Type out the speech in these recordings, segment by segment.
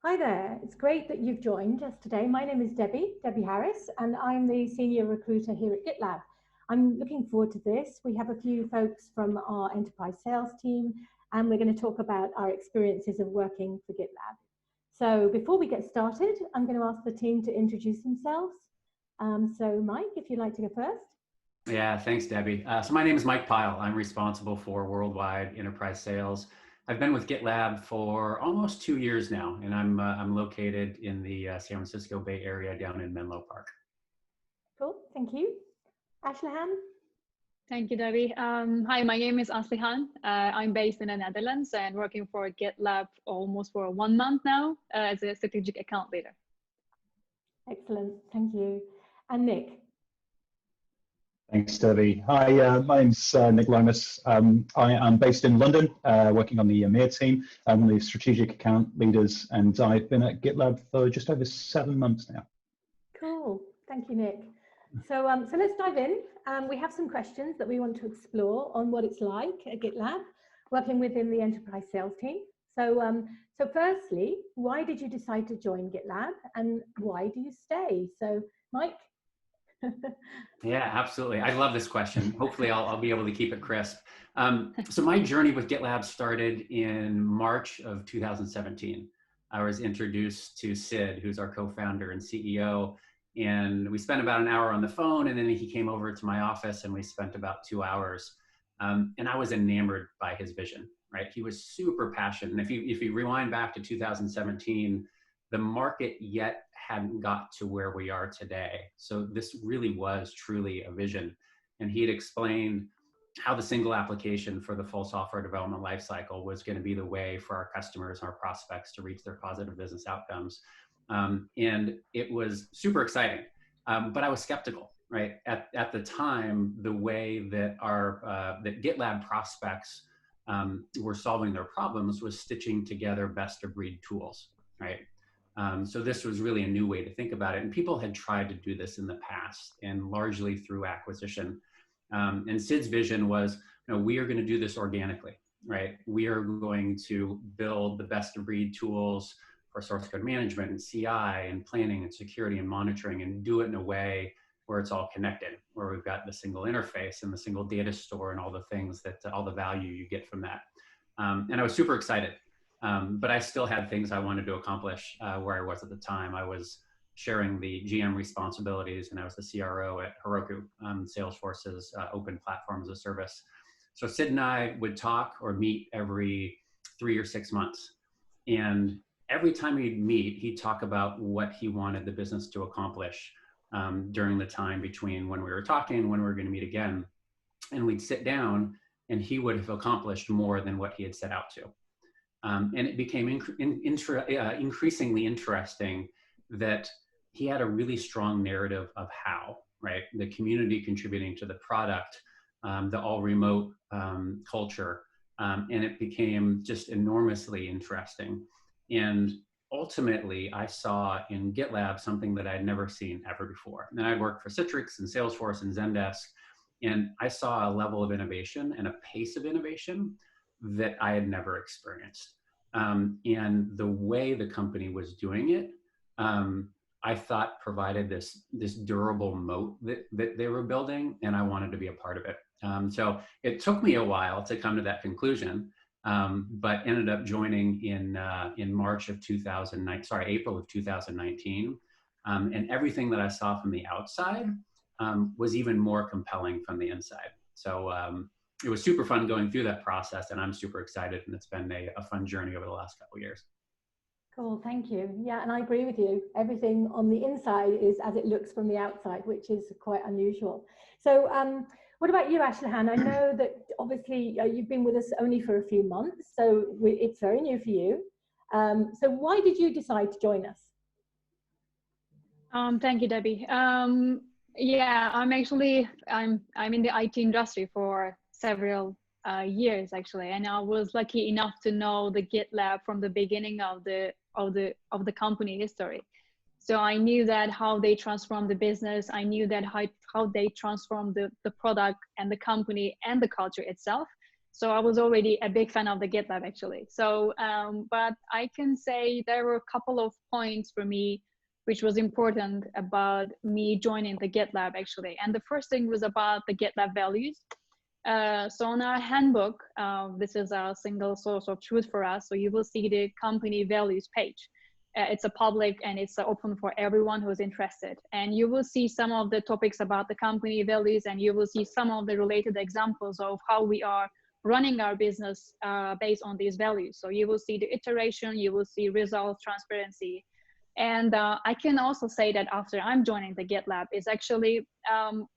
Hi there, it's great that you've joined us today. My name is Debbie Harris, and I'm the Senior Recruiter here at GitLab. I'm looking forward to this. We have a few folks from our enterprise sales team, and we're going to talk about our experiences of working for GitLab. So before we get started, I'm going to ask the team to introduce themselves. So Mike, if you'd like to go first. Yeah, thanks, Debbie. So my name is Mike Pyle. I'm responsible for worldwide enterprise sales. I've been with GitLab for almost 2 years now, and I'm located in the San Francisco Bay Area down in Menlo Park. Cool, thank you. Ashlehan? Thank you, Debbie. Hi, my name is Aslihan. I'm based in the Netherlands and working for GitLab almost for 1 month now as a strategic account leader. Excellent, thank you. And Nick? Thanks, Debbie. Hi, my name's Nick Lomas. I am based in London, working on the EMEA team. I'm one of the strategic account leaders, and I've been at GitLab for just over 7 months now. Cool, thank you, Nick. So let's dive in. We have some questions that we want to explore on what it's like at GitLab, working within the enterprise sales team. So firstly, why did you decide to join GitLab, and why do you stay? So, Mike? Yeah, absolutely. I love this question. Hopefully I'll be able to keep it crisp. So my journey with GitLab started in March of 2017. I was introduced to Sid, who's our co-founder and CEO, and we spent about an hour on the phone, and then he came over to my office and we spent about 2 hours. And I was enamored by his vision, right? He was super passionate. And if you rewind back to 2017, the market yet hadn't got to where we are today. So this really was truly a vision. And he had explained how the single application for the full software development lifecycle was going to be the way for our customers and our prospects to reach their positive business outcomes. And it was super exciting, but I was skeptical, right? At the time, the way that that GitLab prospects were solving their problems was stitching together best of breed tools, right? So this was really a new way to think about it. And people had tried to do this in the past, and largely through acquisition. And Sid's vision was, we are going to do this organically, right? We are going to build the best of breed tools for source code management and CI and planning and security and monitoring, and do it in a way where it's all connected, where we've got the single interface and the single data store and all the things that, all the value you get from that. And I was super excited. But I still had things I wanted to accomplish where I was at the time. I was sharing the GM responsibilities, and I was the CRO at Heroku, Salesforce's open platform as a service. So Sid and I would talk or meet every 3 or 6 months. And every time we'd meet, he'd talk about what he wanted the business to accomplish during the time between when we were talking and when we were going to meet again. And we'd sit down, and he would have accomplished more than what he had set out to. And it became increasingly interesting that he had a really strong narrative of how, right? The community contributing to the product, the all remote culture, and it became just enormously interesting. And ultimately, I saw in GitLab something that I'd never seen ever before. And I'd worked for Citrix and Salesforce and Zendesk, and I saw a level of innovation and a pace of innovation that I had never experienced. And the way the company was doing it, I thought provided this durable moat that they were building, and I wanted to be a part of it. So it took me a while to come to that conclusion, but ended up joining in March of 2009, sorry, April of 2019. And everything that I saw from the outside was even more compelling from the inside. So it was super fun going through that process, and I'm super excited, and it's been a fun journey over the last couple of years. Cool, thank you. Yeah, and I agree with you. Everything on the inside is as it looks from the outside, which is quite unusual. So what about you, Ashlehan? I know that obviously you've been with us only for a few months, so it's very new for you. So why did you decide to join us? Thank you, Debbie. Yeah, I'm in the IT industry for several years actually, and I was lucky enough to know the GitLab from the beginning of the company history. So I knew that how they transform the business. I knew that how they transform the product and the company and the culture itself. So I was already a big fan of the GitLab actually. So, but I can say there were a couple of points for me which was important about me joining the GitLab actually. And the first thing was about the GitLab values. So on our handbook, this is a single source of truth for us. So you will see the company values page. It's a public and it's open for everyone who's interested. And you will see some of the topics about the company values, and you will see some of the related examples of how we are running our business based on these values. So you will see the iteration, you will see results, transparency. And I can also say that after I'm joining the GitLab, is actually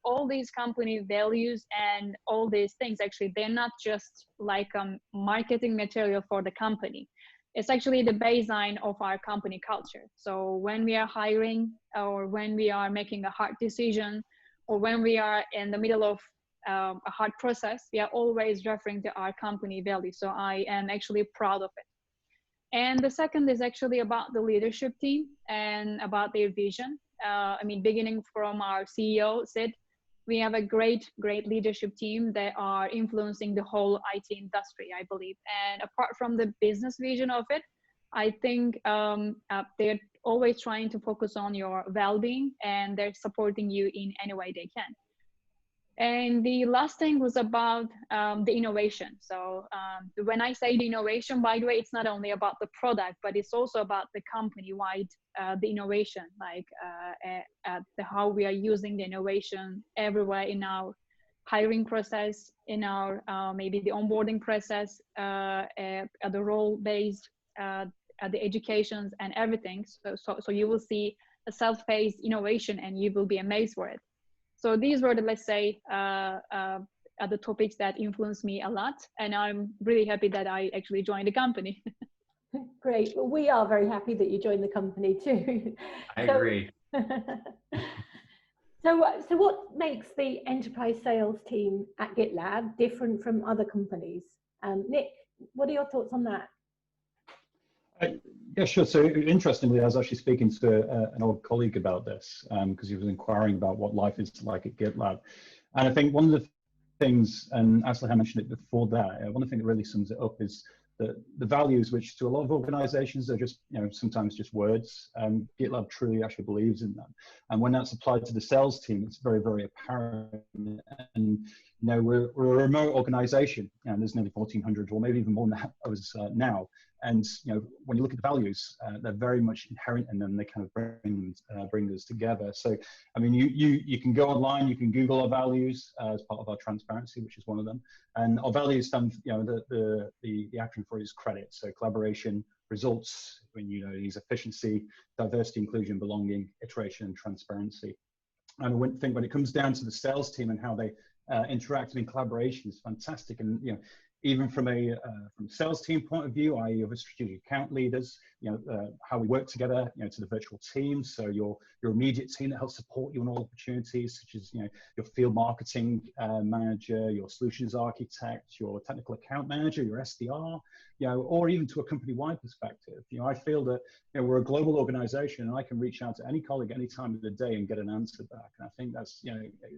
all these company values and all these things, actually, they're not just like marketing material for the company. It's actually the baseline of our company culture. So when we are hiring, or when we are making a hard decision, or when we are in the middle of a hard process, we are always referring to our company values. So I am actually proud of it. And the second is actually about the leadership team and about their vision. I mean, beginning from our CEO, Sid, we have a great leadership team that are influencing the whole IT industry, I believe. And apart from the business vision of it, I think they're always trying to focus on your well-being, and they're supporting you in any way they can. And the last thing was about the innovation. So when I say the innovation, by the way, it's not only about the product, but it's also about the company-wide the innovation, like how we are using the innovation everywhere in our hiring process, in our maybe the onboarding process, at the role-based, at the educations and everything. So you will see a self-paced innovation, and you will be amazed for it. So these were the, let's say, the topics that influenced me a lot. And I'm really happy that I actually joined the company. Great. Well, we are very happy that you joined the company too. I agree. So what makes the enterprise sales team at GitLab different from other companies? Nick, what are your thoughts on that? Yeah, sure. So interestingly, I was actually speaking to an old colleague about this because he was inquiring about what life is like at GitLab. And I think one of the things, and Asli mentioned it before that, one of the things that really sums it up is the values, which to a lot of organizations are just, sometimes just words. GitLab truly actually believes in them. And when that's applied to the sales team, it's very, very apparent. And we're a remote organization, and there's nearly 1,400 or maybe even more than that of us now. And when you look at the values, they're very much inherent in them. They kind of bring us together. So, I mean, you can go online, you can Google our values as part of our transparency, which is one of them. And our values stand, the acronym for it is credit. So collaboration, results, when use efficiency, diversity, inclusion, belonging, iteration, and transparency. And I think when it comes down to the sales team and how they interact in collaboration is fantastic. And even from a sales team point of view, i.e. of strategic account leaders, how we work together, to the virtual teams. So your immediate team that helps support you on all opportunities, such as your field marketing manager, your solutions architect, your technical account manager, your SDR, or even to a company-wide perspective. I feel that we're a global organization, and I can reach out to any colleague any time of the day and get an answer back. And I think that's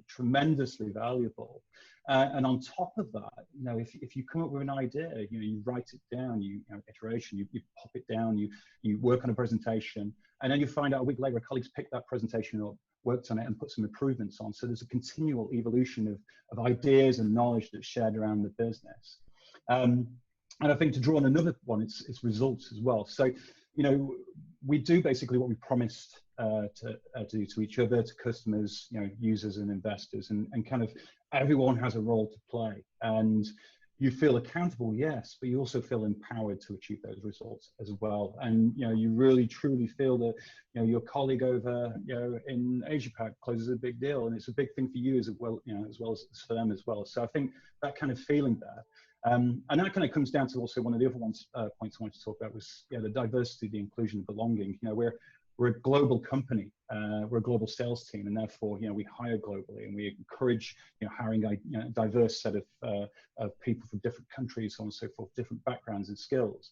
tremendously valuable. And on top of that, if you come up with an idea, you write it down, iteration, you pop it down, you work on a presentation, and then you find out a week later, colleagues picked that presentation up, worked on it, and put some improvements on. So there's a continual evolution of ideas and knowledge that's shared around the business. And I think to draw on another one, it's results as well. So, we do basically what we promised to do to each other, to customers, users and investors, and kind of everyone has a role to play. And you feel accountable, yes, but you also feel empowered to achieve those results as well. And you really truly feel that your colleague over in Asia Pac closes a big deal, and it's a big thing for you as well, as well as for them as well. So I think that kind of feeling there. And that kind of comes down to also one of the other points I wanted to talk about was the diversity, the inclusion, belonging. We're a global company, we're a global sales team, and therefore we hire globally, and we encourage hiring a diverse set of people from different countries, so on and so forth, different backgrounds and skills.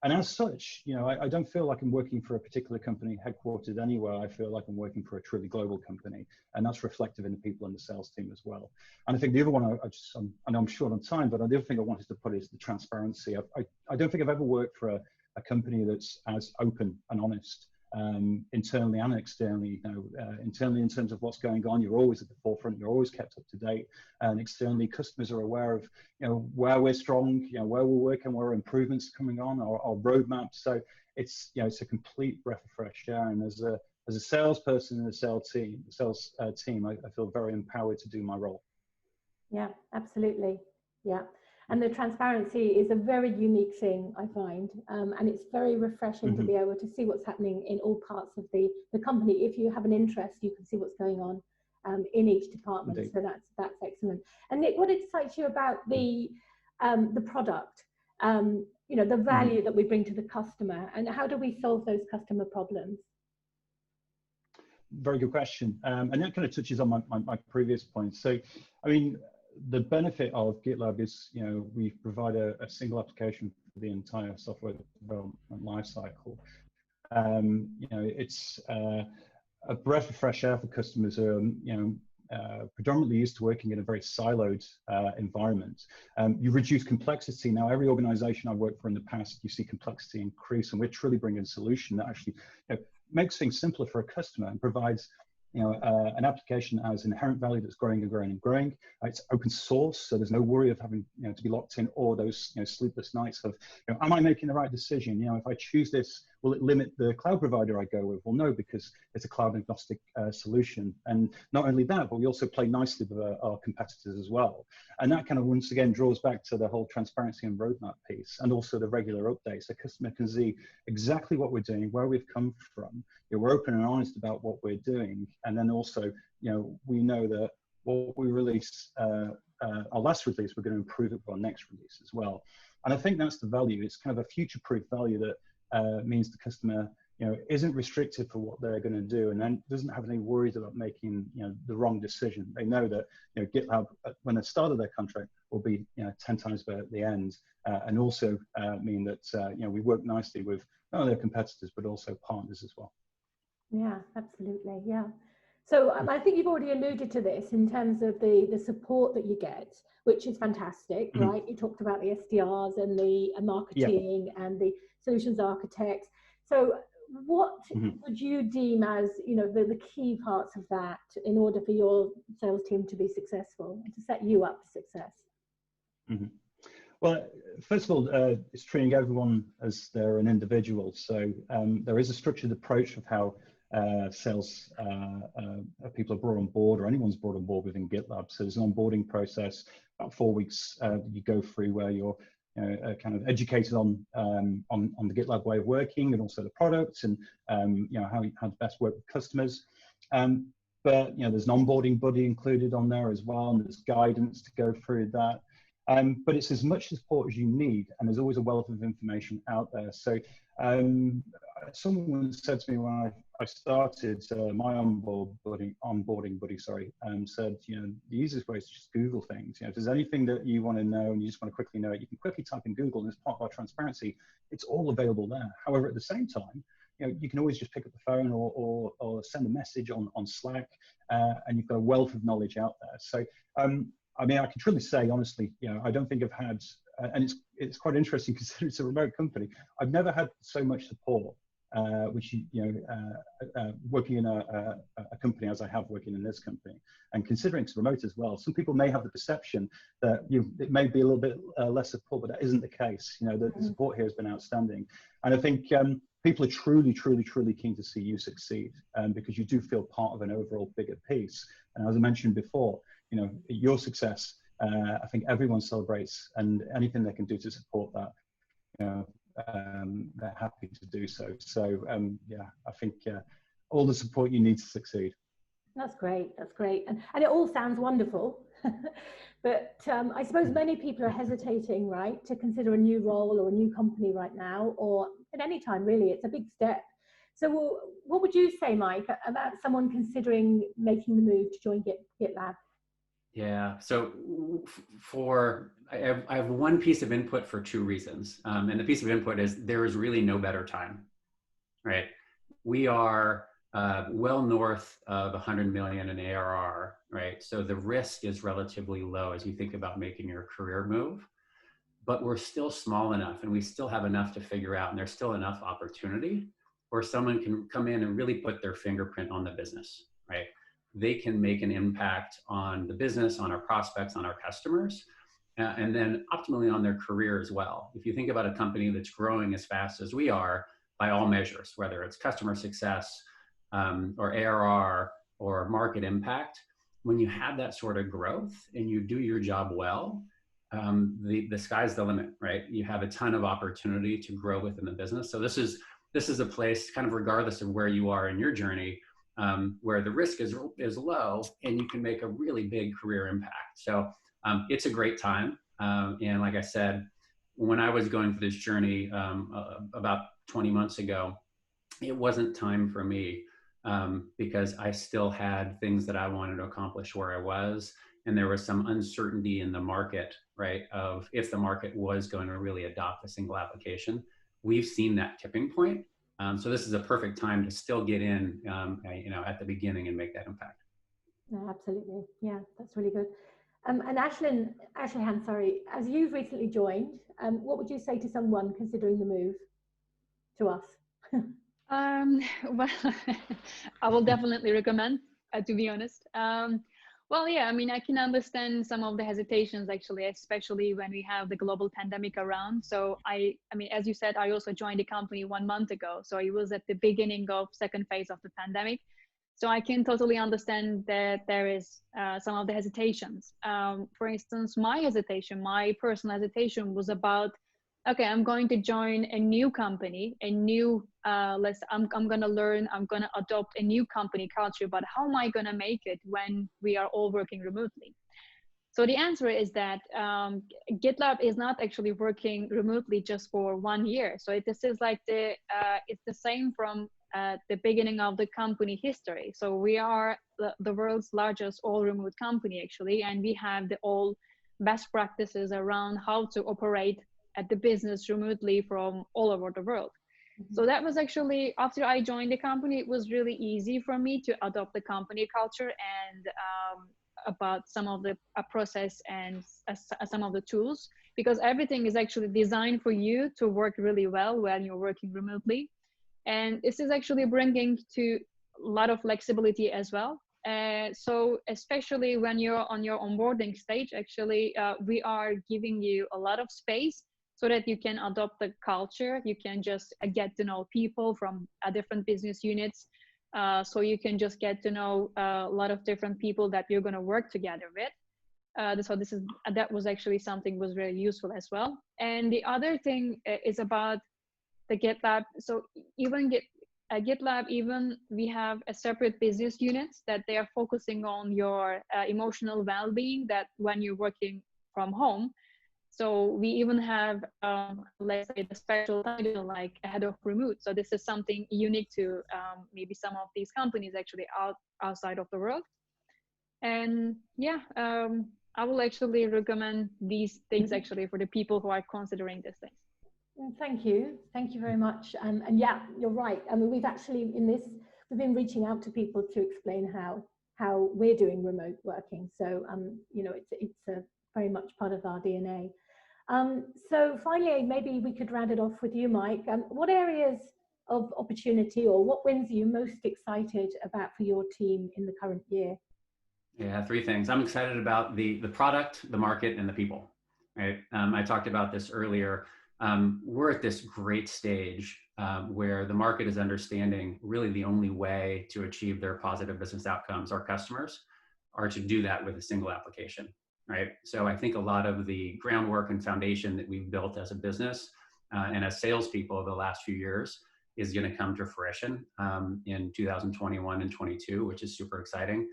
And as such, I don't feel like I'm working for a particular company headquartered anywhere. I feel like I'm working for a truly global company, and that's reflective in the people in the sales team as well. And I think the other one, I know I'm short on time, but the other thing I wanted to put is the transparency. I don't think I've ever worked for a company that's as open and honest, internally and externally. Internally in terms of what's going on, you're always at the forefront, you're always kept up to date, and externally, customers are aware of where we're strong, where we're working, where improvements are coming on, our roadmap. So it's a complete breath of fresh air. And as a salesperson in the sales team, I feel very empowered to do my role. Yeah, absolutely. Yeah. And the transparency is a very unique thing, I find, and it's very refreshing to be able to see what's happening in all parts of the company. If you have an interest, you can see what's going on in each department. Indeed. So that's excellent. And Nick, what excites you about the product? The value that we bring to the customer, and how do we solve those customer problems? Very good question, and that kind of touches on my previous point. So, I mean, the benefit of GitLab is, we provide a single application for the entire software development lifecycle. It's a breath of fresh air for customers who are, predominantly used to working in a very siloed environment. You reduce complexity. Now, every organization I've worked for in the past, you see complexity increase, and we're truly bringing a solution that actually makes things simpler for a customer and provides an application that has inherent value that's growing and growing and growing. It's open source, so there's no worry of having to be locked in, or those sleepless nights of am I making the right decision? If I choose this, will it limit the cloud provider I go with? Well, no, because it's a cloud agnostic solution. And not only that, but we also play nicely with our competitors as well. And that kind of once again draws back to the whole transparency and roadmap piece, and also the regular updates. The customer can see exactly what we're doing, where we've come from. We're open and honest about what we're doing. And then also, we know that what we release, our last release, we're going to improve it for our next release as well. And I think that's the value. It's kind of a future-proof value that means the customer, isn't restricted for what they're going to do, and then doesn't have any worries about making, the wrong decision. They know that, GitLab, when they started their contract, will be, 10 times better at the end, and also mean that, we work nicely with not only their competitors, but also partners as well. Yeah, absolutely. Yeah. So I think you've already alluded to this in terms of the support that you get, which is fantastic, right? You talked about the SDRs and the marketing and the solutions architects. So what would you deem as, the key parts of that in order for your sales team to be successful and to set you up for success? Well, first of all, it's treating everyone as they're an individual. So there is a structured approach of how sales people are brought on board, or anyone's brought on board within GitLab. So there's an onboarding process, about 4 weeks you go through, where you're kind of educated on the GitLab way of working, and also the products, and how to best work with customers. But there's an onboarding buddy included on there as well, and there's guidance to go through that. But it's as much support as you need, and there's always a wealth of information out there. So someone said to me when I started my onboarding buddy, said, the easiest way is to just Google things. If there's anything that you want to know and you just want to quickly know it, you can quickly type in Google, and as part of our transparency, it's all available there. However, at the same time, you can always just pick up the phone or send a message on Slack, and you've got a wealth of knowledge out there. So, I mean, I can truly say, honestly, I don't think I've had, and it's quite interesting considering it's a remote company, I've never had so much support, working in a company as I have working in this company. And considering it's remote as well, some people may have the perception that it may be a little bit less support, but that isn't the case. The support here has been outstanding. And I think people are truly, truly, truly keen to see you succeed, because you do feel part of an overall bigger piece. And as I mentioned before, your success, I think everyone celebrates, and anything they can do to support that, they're happy to do so. So yeah, I think all the support you need to succeed. That's great. That's great. And it all sounds wonderful. But I suppose many people are hesitating, right, to consider a new role or a new company right now, or at any time, really. It's a big step. So what would you say, Mike, about someone considering making the move to join GitLab? Yeah, so I have one piece of input for two reasons. And the piece of input is there is really no better time, right? We are well north of 100 million in ARR, right? So the risk is relatively low as you think about making your career move, but we're still small enough and we still have enough to figure out, and there's still enough opportunity where someone can come in and really put their fingerprint on the business, right? They can make an impact on the business, on our prospects, on our customers, and then optimally on their career as well. If you think about a company that's growing as fast as we are, by all measures, whether it's customer success or ARR or market impact, when you have that sort of growth and you do your job well, the sky's the limit, right? You have a ton of opportunity to grow within the business. So this is a place, kind of regardless of where you are in your journey, where the risk is low and you can make a really big career impact. So it's a great time. And like I said, when I was going through this journey about 20 months ago, it wasn't time for me because I still had things that I wanted to accomplish where I was. And there was some uncertainty in the market, right, of if the market was going to really adopt a single application. We've seen that tipping point. So this is a perfect time to still get in, at the beginning and make that impact. No, absolutely. Yeah, that's really good. And Ashlihan, sorry, as you've recently joined, what would you say to someone considering the move to us? Well, I will definitely recommend, to be honest. Well, yeah, I mean, I can understand some of the hesitations actually, especially when we have the global pandemic around. So I mean, as you said, I also joined the company 1 month ago. So it was at the beginning of second phase of the pandemic. So I can totally understand that there is some of the hesitations. For instance, my personal hesitation was about, okay, I'm going to join a new company, I'm going to learn, I'm going to adopt a new company culture, but how am I going to make it when we are all working remotely? So the answer is that GitLab is not actually working remotely just for 1 year. So this is like it's the same from the beginning of the company history. So we are the world's largest all remote company actually, and we have the all best practices around how to operate at the business remotely from all over the world. Mm-hmm. So that was actually, after I joined the company, it was really easy for me to adopt the company culture and about some of the process and some of the tools, because everything is actually designed for you to work really well when you're working remotely. And this is actually bringing to a lot of flexibility as well. So especially when you're on your onboarding stage, actually, we are giving you a lot of space so that you can adopt the culture. You can just get to know people from different business units. So you can just get to know a lot of different people that you're going to work together with. So that was actually something was very useful as well. And the other thing is about the GitLab. So even GitLab, even we have a separate business units that they are focusing on your emotional well-being, that when you're working from home. So we even have, let's say, the special title like head of remote. So this is something unique to maybe some of these companies actually outside of the world. And yeah, I will actually recommend these things actually for the people who are considering these things. Thank you very much. And yeah, you're right. I mean, we've actually we've been reaching out to people to explain how we're doing remote working. So it's a very much part of our DNA. So finally, maybe we could round it off with you, Mike. What areas of opportunity or what wins are you most excited about for your team in the current year? Yeah, 3 things. I'm excited about the product, the market, and the people. Right. I talked about this earlier. We're at this great stage where the market is understanding really the only way to achieve their positive business outcomes, our customers, are to do that with a single application. Right. So I think a lot of the groundwork and foundation that we've built as a business and as salespeople over the last few years is going to come to fruition in 2021 and 22, which is super exciting.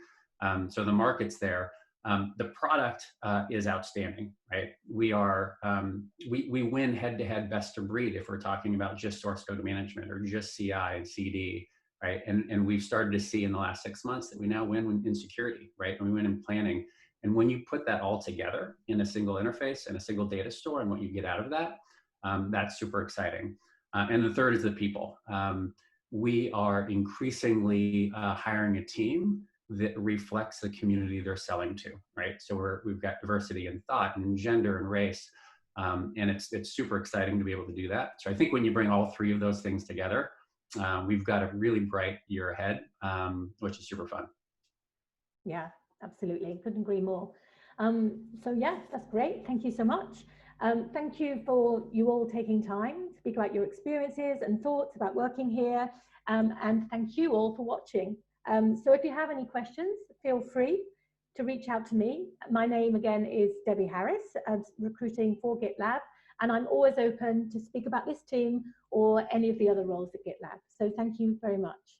So the market's there. The product is outstanding, right? We win head-to-head best of breed if we're talking about just source code management or just CI and CD, right? And we've started to see in the last 6 months that we now win in security, right? And we win in planning. And when you put that all together in a single interface and a single data store and what you get out of that, that's super exciting. And the third is the people. We are increasingly hiring a team that reflects the community they're selling to, right? So we've got diversity in thought and gender and race, and it's super exciting to be able to do that. So I think when you bring all three of those things together, we've got a really bright year ahead, which is super fun. Yeah, absolutely. Couldn't agree more. So yeah, that's great. Thank you so much. Thank you for you all taking time to speak about your experiences and thoughts about working here. And thank you all for watching. So if you have any questions, feel free to reach out to me. My name again is Debbie Harris, recruiting for GitLab, and I'm always open to speak about this team or any of the other roles at GitLab. So thank you very much.